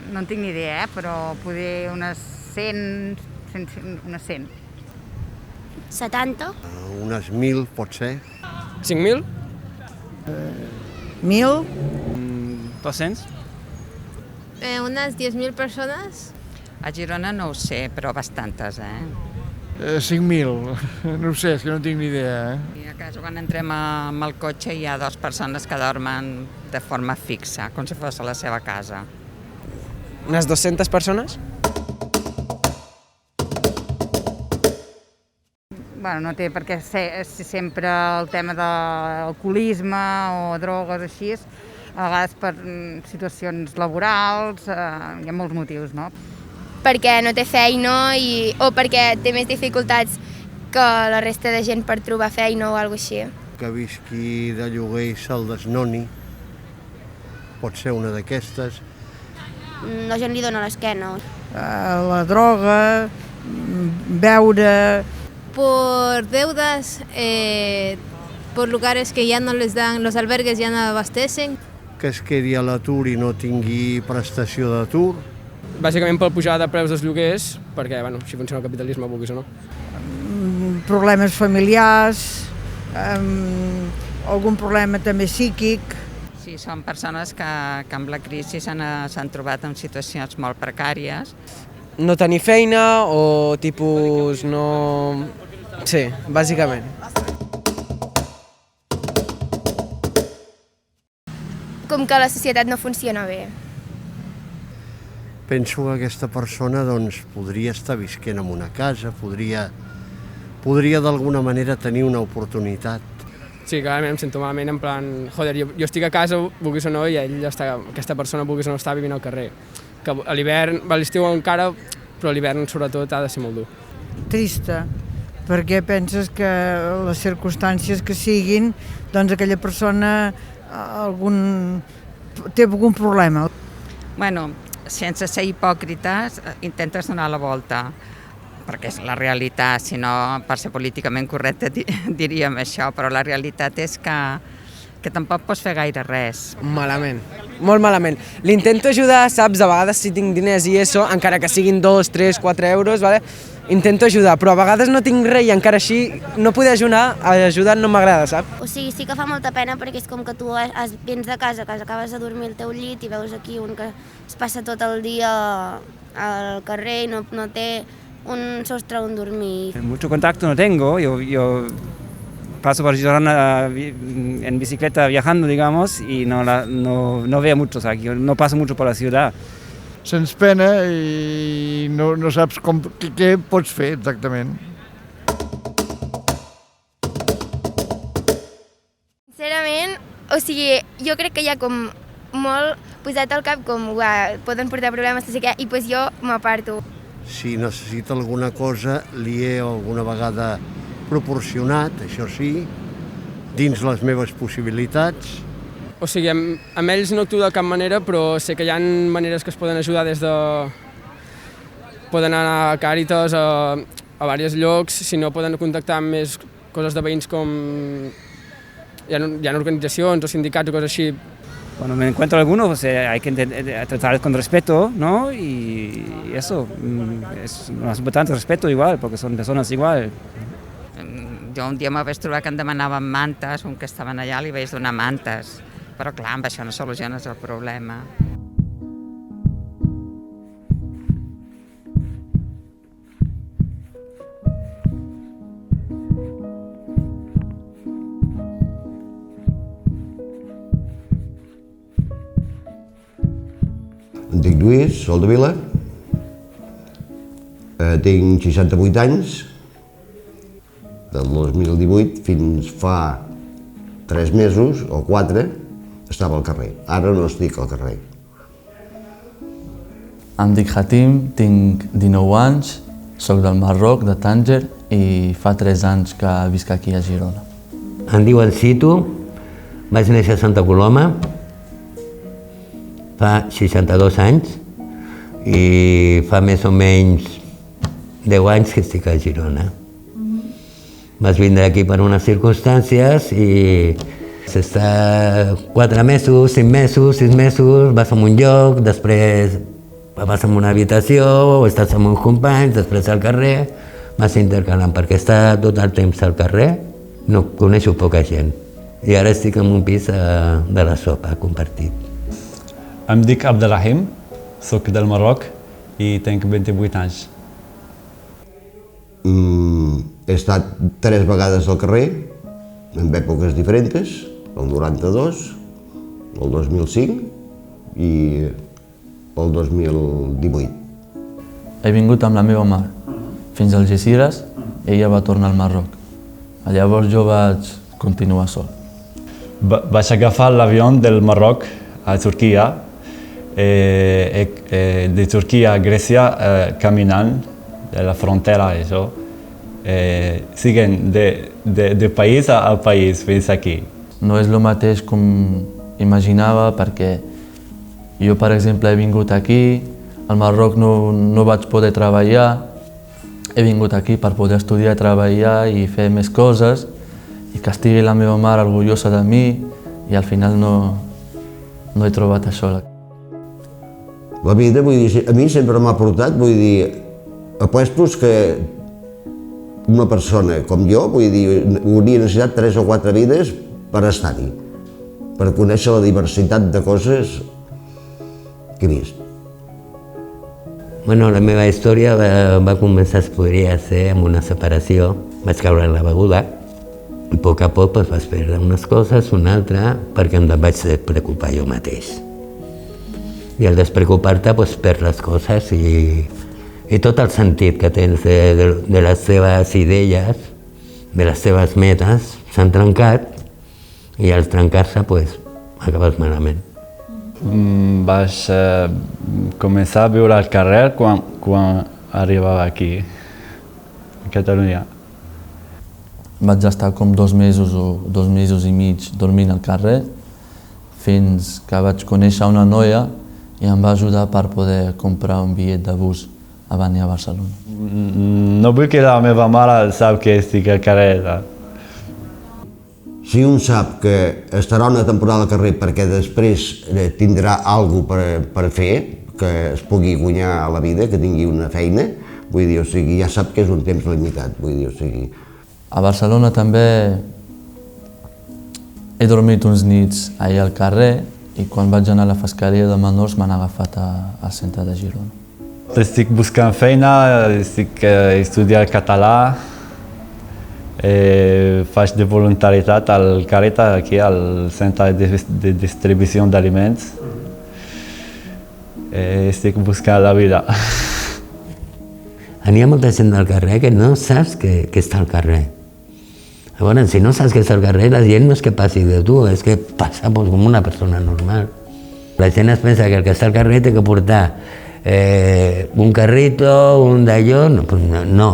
No en tinc ni idea, però poder unes 100, unes 100. 70? Unes 1.000, pot ser. 5.000? 1.000? 200? Unas 10.000 persones. A Girona no ho sé, però bastantes, 5.000, no ho sé, és que no tinc ni idea. I a casa quan entrem amb el cotxe hi ha 2 persones que dormen de forma fixa, com si fos a la seva casa. Unes 200 persones? Bueno, no té per què ser sempre el tema de l'alcoholisme o drogues així, a vegades per situacions laborals, hi ha molts motius, no? Perquè no té feina o perquè té més dificultats que la resta de gent per trobar feina o alguna cosa així. Que visqui de lloguer i se'l desnoni, pot ser una d'aquestes. La gent li dona l'esquena. La droga, beure... Por deudas, por lugares que ya no les dan, los albergues ya no abastecen. Que es quedi a l'atur i no tingui prestació d'atur. Bàsicament per pujada de preus dels lloguers, perquè bueno, així funciona el capitalisme, vulguis o no. Problemes familiars, algun problema també psíquic. Sí, són persones que amb la crisi s'han trobat en situacions molt precàries. No tenir feina o tipus no... Sí, bàsicament. Com que la societat no funciona bé. Penso que aquesta persona doncs, podria estar visquent en una casa, podria d'alguna manera tenir una oportunitat. Sí, clarament em sento malament, en plan, joder, jo estic a casa, vulguis o no, i aquesta persona, vulguis o no, està vivint al carrer. Que a l'hivern, a l'estiu encara, però a l'hivern sobretot ha de ser molt dur. Trista, perquè penses que les circumstàncies que siguin, doncs aquella persona té algun problema. Bueno, sense ser hipòcrites, intentes donar la volta, perquè és la realitat, si no, per ser políticament correcte diríem això, però la realitat és que tampoc pots fer gaire res. Malament, molt malament. L'intento ajudar, saps, a vegades si tinc diners i això, encara que siguin 2, 3, 4 euros, vale? Intento ajudar, però a vegades no tinc res i encara així no poder ajudar no m'agrada, saps? O sigui, sí que fa molta pena perquè és com que tu vens de casa, que acabes de dormir al teu llit i veus aquí un que es passa tot el dia al carrer i no té un sostre on dormir. Mucho contacto no tengo, yo paso por Girona en bicicleta viajando, digamos, y no veo muchos aquí, no paso mucho por la ciudad. Sents pena i no saps què pots fer exactament. Sincerament, o sigui, jo crec que hi ha com molt posat al cap com poden portar problemes, no sé què, i doncs jo m'aparto. Si necessita alguna cosa, li he alguna vegada proporcionat, això sí, dins les meves possibilitats. O sigui, amb ells no actuo de cap manera, però sé que hi ha maneres que es poden ajudar des de... Poden anar a Càritas, a diversos llocs, si no poden contactar amb més coses de veïns com... Hi ha organitzacions o sindicats o coses així. Cuando me encuentro alguno, pues, hay que tratarles con respeto, ¿no? Y eso, es más importante respeto igual, porque son personas igual. Jo un dia m'ho vaig trobar que em demanaven mantes, un que estaven allà li vaig donar mantes, però clar, amb això no soluciones el problema. Em dic Lluís, soc de Vila, tinc 68 anys, del 2018 fins fa 3 mesos o 4 estava al carrer, ara no estic al carrer. Em dic Hatim, tinc 19 anys, soc del Marroc, de Tànger, i fa 3 anys que visc aquí a Girona. Em diuen Situ, vaig néixer a Santa Coloma, fa 62 anys, i fa més o menys 10 anys que estic a Girona. Vaig vindre aquí per unes circumstàncies i s'està 4 mesos, 5 mesos, 6 mesos, vas a un lloc, després vas en una habitació o estàs amb uns companys, després al carrer, vas intercalant, perquè estar tot el temps al carrer no coneixo poca gent. I ara estic en un pis de la sopa compartit. Em dic Abdelrahim, soc del Marroc i tinc 28 anys. He estat 3 vegades al carrer, en èpoques diferents, el 92, el 2005 i el 2018. He vingut amb la meva mare fins a Algeciras i ella va tornar al Marroc. Llavors jo vaig continuar sol. Vaig agafar l'avió del Marroc a Turquia, de Turquia a Grècia caminant de la frontera, això, siguen de país a país fins aquí. No és el mateix com imaginava perquè jo, per exemple, he vingut aquí, al Marroc no vaig poder treballar, he vingut aquí per poder estudiar, treballar i fer més coses i que estigui la meva mare orgullosa de mi i al final no he trobat això. La vida, vull dir, a mi sempre m'ha portat, vull dir, apuestos que una persona com jo, vull dir, hauria necessitat 3 o 4 vides per estar-hi, per conèixer la diversitat de coses que he vist. Bueno, la meva història va començar, es podria ser, amb una separació. Vaig caure en la beguda i a poc vaig perdre unes coses, una altra, perquè em vaig despreocupar jo mateix. I al despreocupar-te perds les coses i tot el sentit que tens de les teves idees, de les teves metes, s'han trencat i al trencar-se acabes malament. Vaig començar a viure al carrer quan arribava aquí, a Catalunya. Vaig estar com 2 mesos o 2 mesos i mig dormint al carrer fins que vaig conèixer una noia i em va ajudar per poder comprar un bitllet de bus a venir a Barcelona. No vull que la meva mare sap que estic al carrer. Si un sap que estarà una temporada al carrer perquè després tindrà alguna cosa per fer, que es pugui guanyar a la vida, que tingui una feina, vull dir, o sigui, ja sap que és un temps limitat, vull dir, o sigui. A Barcelona també he dormit uns nits allà al carrer i quan vaig anar a la fiscalia de menors m'han agafat al centre de Girona. Estic buscant feina, estic estudiant català, faig de voluntariat al Càritas, aquí al centre de distribució d'aliments. Estic buscant la vida. Hi ha molta gent del carrer que no saps que està al carrer. Llavors, si no saps que està al carrer, la gent no és que passi de tu, és que passa com una persona normal. La gent es pensa que el que està al carrer té que portar un carrito, un d'allò, no.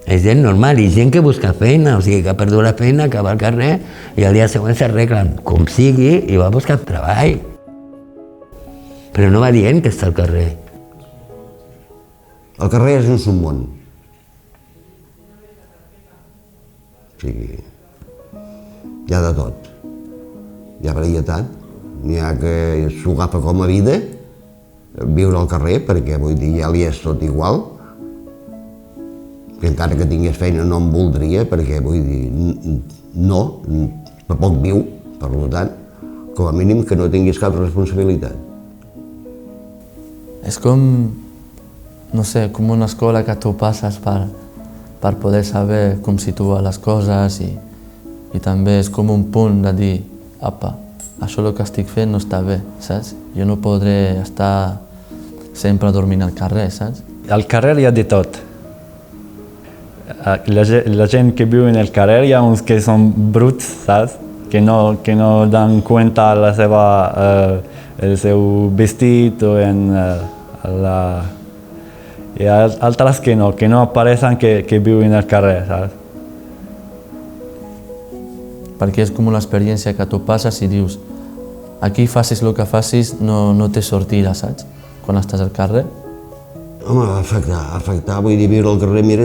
És gent normal i gent que busca feina, o sigui, que ha perdut la feina, que va al carrer i al dia següent s'arreglen com sigui i va a buscar treball. Però no va dient que està al carrer. El carrer és un submón. O sigui, hi ha de tot. Hi ha varietat, n'hi ha que s'ho agafa com a vida, viure al carrer, perquè vull dir, ja li és tot igual, que encara que tingués feina no em voldria, perquè vull dir, no, tampoc viu, per tant, com a mínim que no tinguis cap responsabilitat. És com, no sé, com una escola que tu passes per poder saber com situar les coses i també és com un punt de dir, apa, això el que estic fent no està bé, saps? Jo no podré estar sempre dormint al carrer, saps? Al carrer hi ha de tot. La gent que viu en el carrer hi ha uns que són bruts, saps? Que no dan compte el seu vestit o i altres que no apareixen que viuen al carrer, saps? Perquè és com una experiència que tu passes i dius aquí facis el que facis no té sortida, saps? Quan estàs al carrer. Home, afectar, vull dir, viure al carrer, mira,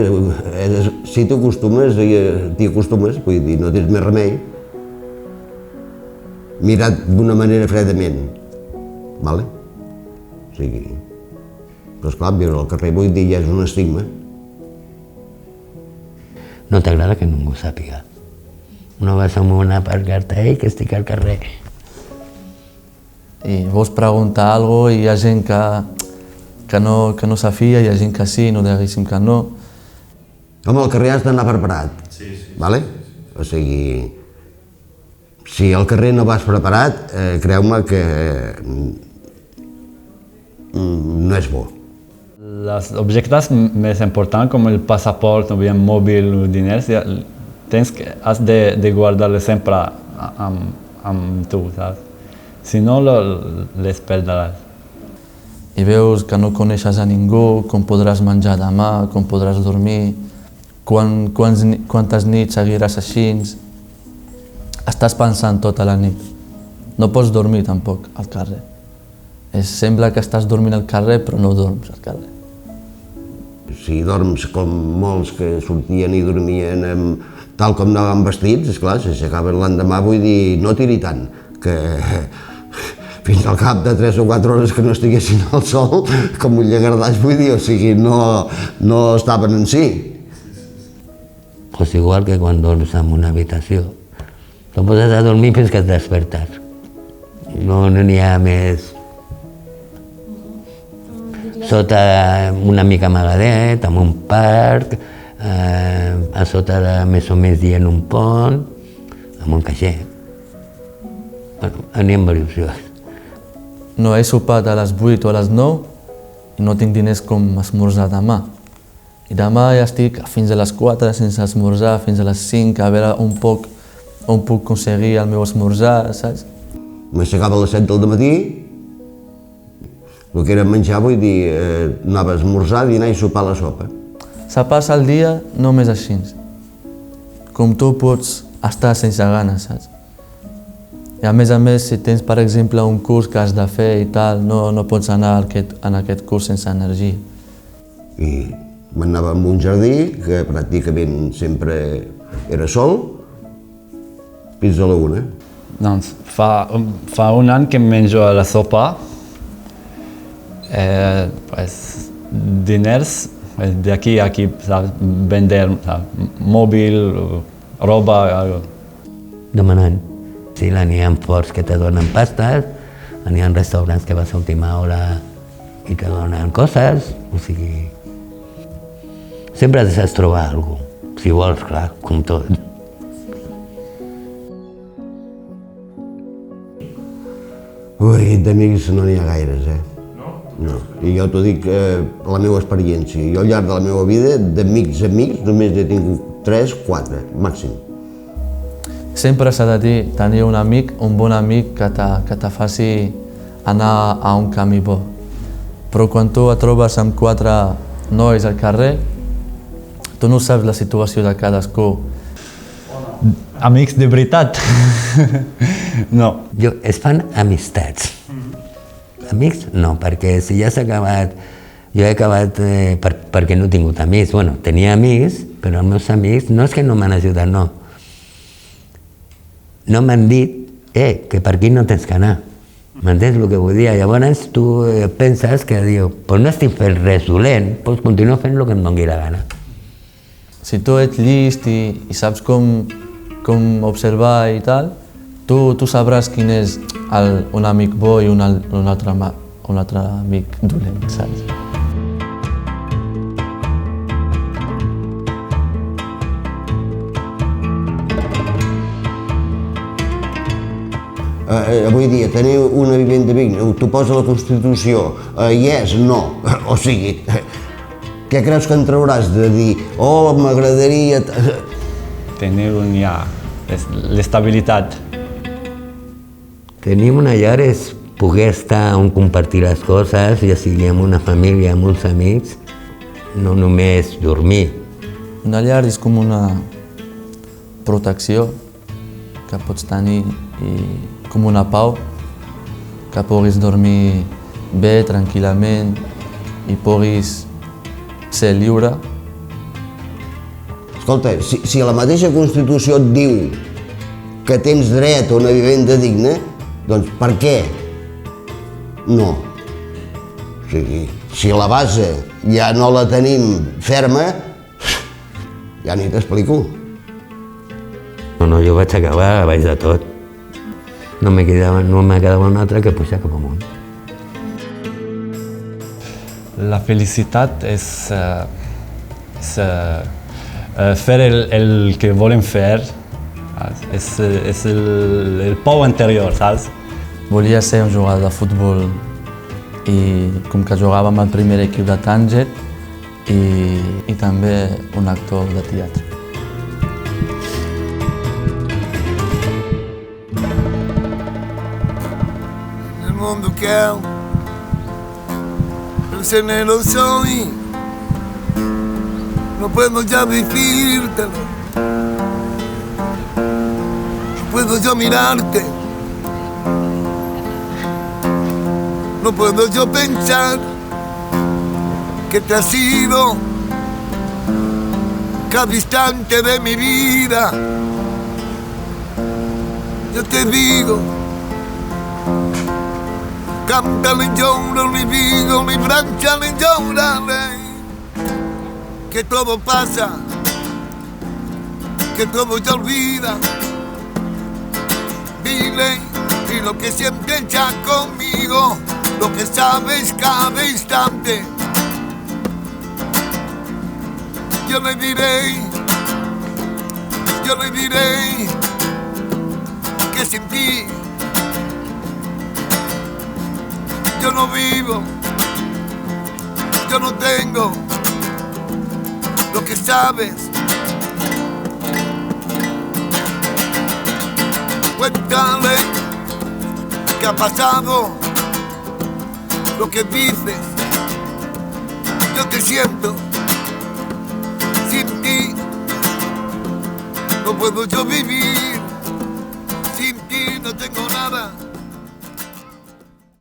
si t'hi acostumes, vull dir, no tens més remei. Mirat d'una manera fredament, vale? O sigui, Però esclar, viure al carrer avui dia ja és un estigma. No t'agrada que ningú sàpiga. No vas a una aparcar-te, que estic al carrer. I vols preguntar alguna cosa i hi ha gent que no s'afia, hi ha gent que sí, no diguéssim que no. Home, al carrer has d'anar preparat, vale? O sigui, si al carrer no vas preparat, creu-me que no és bo. Los objectos más importantes como el pasaporte o bien móvil o dinero, has de guardarlo siempre amb tu, ¿sabes? Si no, les perdràs. I veus que no coneixes a ningú, com podràs menjar demà, com podràs dormir, quantes nits seguiràs així. Estàs pensant tota la nit. No pots dormir tampoc al carrer. Sembla que estàs dormint al carrer, però no dorms al carrer. Si dorms com molts que sortien i dormien tal com anaven vestits, esclar, si s'acaben l'endemà, vull dir, no tiri tant, que fins al cap de 3 o 4 hores que no estiguessin al sol, com un llegardàs, vull dir, o sigui, no estaven en si. Pues igual que quan dorms en una habitació. Te poses a dormir fins que et despertes. No n'hi ha més. Sota una mica amagadet, en un parc, a sota de més o més dia en un pont, en un caixer. Bueno, n'hi ha diversos llocs. No he sopat a les 8 o a les 9 i no tinc diners com esmorzar demà. I demà ja estic fins a les 4 sense esmorzar, fins a les 5, a veure on puc aconseguir el meu esmorzar, saps? M'aixecava a les 7 del matí, el que era menjar, vull dir, anava a esmorzar, dinar i sopar la sopa. Se passa el dia només així. Com tu pots estar sense ganes, saps? I a més, si tens, per exemple, un curs que has de fer i tal, no pots anar en aquest curs sense energia. I m'anava a un jardí, que pràcticament sempre era sol, fins a la 1. Doncs fa un any que menjo la sopa, diners d'aquí a aquí, vender mòbil, roba, algo. Demanant. Sí, n'hi ha forts que te donen pastes, n'hi ha restaurants que vas a última hora i te donen coses, o sigui... Sempre has de trobar alguna cosa, si vols, clar, com tot. Ui, d'amics no n'hi ha gaires, No. I jo t'ho dic, la meva experiència. Jo al llarg de la meva vida, d'amics, només he tingut 3, 4, màxim. Sempre s'ha de dir, tenir un amic, un bon amic que te faci anar a un camí bo. Però quan tu et trobes amb 4 nois al carrer, tu no saps la situació de cadascú. Amics de veritat? No. Es fan amistats. Amics no, perquè si ja s'ha acabat... Jo he acabat perquè no he tingut amics. Bueno, tenia amics, però els meus amics no és que no m'han ajudat, no. No m'han dit, que per aquí no tens que anar. M'entens el que vull dir? Llavors tu penses que diu, pues no estic fent res dolent, pues continuo fent el que em doni la gana. Si tu ets llest i saps com observar i tal, tu sabràs quin és un amic bo i un altre amic dolent, saps? Avui dia, tenir una vivenda digna, t'ho posa la Constitució, hi és? No. O sigui, què creus que en trauràs de dir, m'agradaria... Tenir l'estabilitat. Tenir una llar és poder estar on compartir les coses, ja sigui amb una família, amb uns amics, no només dormir. Una llar és com una protecció que pots tenir i com una pau, que puguis dormir bé, tranquil·lament i puguis ser lliure. Escolta, si la mateixa Constitució et diu que tens dret a una vivenda digna, doncs per què no? O sigui, Si la base ja no la tenim ferma, ja ni t'explico. No, jo vaig acabar a baix de tot. No me quedava un altre que pujar cap amunt. La felicitat és fer el que volem fer, és el pou interior, saps? Volia ser un jugador de futbol i com que jugava amb el primer equip de Tànger i també un actor de teatre. Nel mondo che ho, se ne lo soy, no puedo ya decírtelo, no puedo yo mirarte, no puedo yo pensar que te has ido cada instante de mi vida. Yo te digo, cántale, llórale, dígale, bránchale, llórale, que todo pasa, que todo ya olvida. Dile y lo que sientes ya conmigo, lo que sabes cada instante. Yo le diré que sin ti yo no vivo, yo no tengo lo que sabes. Cuéntale qué ha pasado, lo que dices, yo te siento. Sin ti no puedo yo vivir, sin ti no tengo nada.